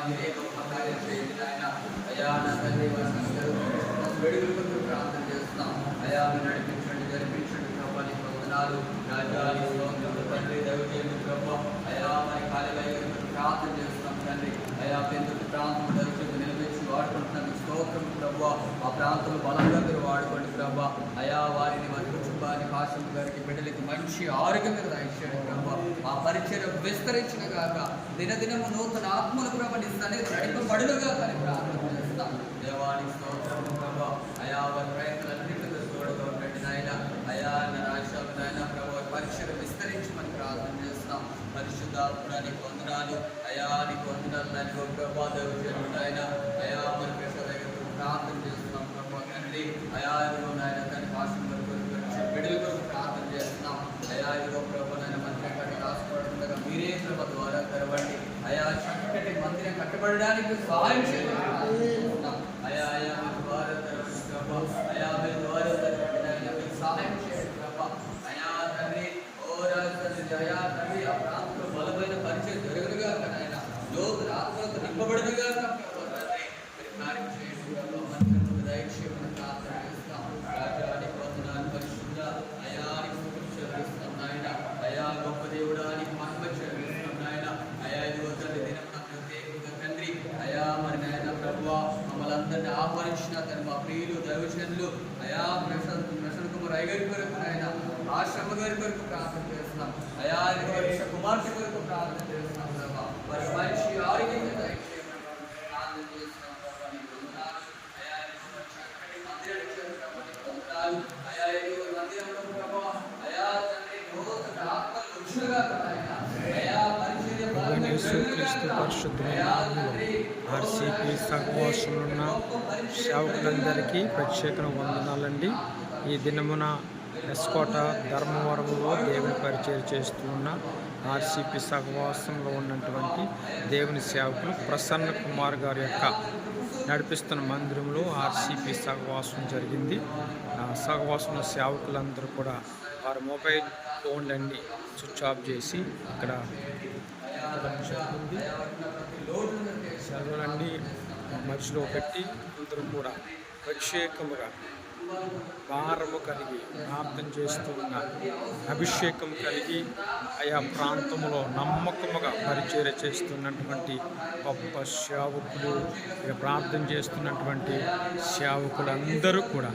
మీరే గొప్ప కార్యం చేయండి నాయన. అయ్యా నా తండ్రి వేడుకలకు ప్రార్థన చేస్తున్నాం. అయ్యా మీరు నడిపించండి, జరిపించండి ప్రభా. నీకు వందనాలు రాజాని స్తోత్రములు తండ్రి. దైవజనుడు ప్రభా అయ్యా మరి కార్యాలయ ప్రార్థన చేస్తున్నాం తండ్రి. అయ్యా పెందుకు ప్రాంతం దైవజనుడు నిలబెచ్చి వాడుకుంటున్నాను. స్తోత్రం ప్రభా. ఆ ప్రాంతంలో బలంగా మీరు వాడుకోండి ప్రభా. అయ్యా వారిని వారి కుటుంబానికి ఆశ్రమ గారికి బిడ్డలకి మంచి ఆరోగ్యం మీద దయచేయండి ప్రభా. ఆ పరిచయం విస్తరించిన గాక దినదినము నూతన ఆత్మల ప్రభ నిస్తానే నడిపబడులుగా కానీ ప్రార్థన చేస్తాం. దేవానికి స్తోత్రం ప్రభా. అయా వారి ప్రయత్నాలన్నింటిలో తోడుగా ఉండండి నాయన. అయా నా రాష్ట్రాలు నాయన ప్రభా పరిచయం విస్తరించమని ప్రార్థన చేస్తాం. పరిశుద్ధాత్మ నీకు వందనాలు. అయా నీకు వందనాలు నాయన ప్రభా. దైవజనుడు నాయన అయా మరి ప్రసాద దగ్గర ప్రార్థన చేస్తున్నాం ప్రభా తండ్రి. అయా ఇదిగో నాయన తన భాషను బిడ్డల కొరకు ప్రార్థన చేస్తున్నాం. అయా ఇదిగో ప్రభా నాయన మందిరం కట్టి రాసుకోవడం మీరే ప్రభ ద్వారా తెరవండి. అయా చక్కటి మందిరం కట్టబడడానికి సహాయం చేయండి. అయా అయా మీ ద్వారా తెరవండి ప్రభా. అయా మీ ద్వారా తెరవండి నాయన మీకు సహాయం చేయండి ప్రభా. అయా తండ్రి ఓ రాజు అయా తండ్రి ఆ ప్రాంతంలో బలమైన పరిచయం జరుగునుగా నాయన. లోతుల ఆత్మతో నింపబడునుగా ప్రభా తండ్రి. మీరు కార్యం చేయండి ప్రభా. మందిరం దయచేయమని ప్రార్థన చేస్తాం. రాజానికి వందనాలు పరిశుద్ధ అయానికి చెల్లిస్తాం నాయన. అయా గొప్ప దేవుడానికి మహిమ చెల్లిస్తాం నాయన. అయా ఇదిగో తండ్రి దినం ప్రత్యేకంగా తండ్రి అయా మరి నాయన ప్రభువా మమ్మల్ని అందరినీ ఆహ్వానించిన తండ్రి మా ప్రియులు దైవజనులు అయా ప్రసన్న కుమార్ అయ్యగారి కొరకు నాయన ఆశ్రమ గారి కొరకు ప్రార్థన చేస్తున్నాం. అయా ఇదిగో కుమార్తె కొరకు ప్రార్థన చేస్తున్నాం ప్రభా. మరి మంచి ఆరోగ్యం ప్రార్థన చేస్తున్నాం ప్రభా. నీకు వందనాలు. అయా చక్కటి మందిరాన్ని చేసిన ప్రభా నీకు వందనాలు. అయా ఇదిగో మందిరంలో ప్రభా అయా తండ్రి నూతన ఆత్మలు వచ్చుగా నాయన. అయా పరిచర్య బలంగా యేసుక్రీస్తు పరిశుద్ధమైన ఆర్సీపీ సహవాసంలో ఉన్న సేవకులందరికీ ప్రత్యేక వందనాలండి. ఈ దినమున ఎస్కోట ధర్మవరంలో దేవుని పరిచయం చేస్తూ ఉన్న ఆర్సీపీ సహవాసంలో ఉన్నటువంటి దేవుని సేవకులు ప్రసన్న కుమార్ గారి యొక్క నడిపిస్తున్న మందిరంలో ఆర్సీపీ సహవాసం జరిగింది. సహవాసంలో సేవకులందరూ కూడా వారి మొబైల్ ఫోన్లన్నీ స్విచ్ ఆఫ్ చేసి ఇక్కడ జరిగింది. సెలవులన్నీ మధ్యలో పెట్టి అందరూ కూడా ప్రత్యేకముగా భారము కలిగి ప్రార్థన చేస్తూ ఉన్నారు. అభిషేకం కలిగి ఆయా ప్రాంతంలో నమ్మకముగా పరిచర్య చేస్తున్నటువంటి గొప్ప సేవకులు, ప్రార్థన చేస్తున్నటువంటి సేవకులందరూ కూడా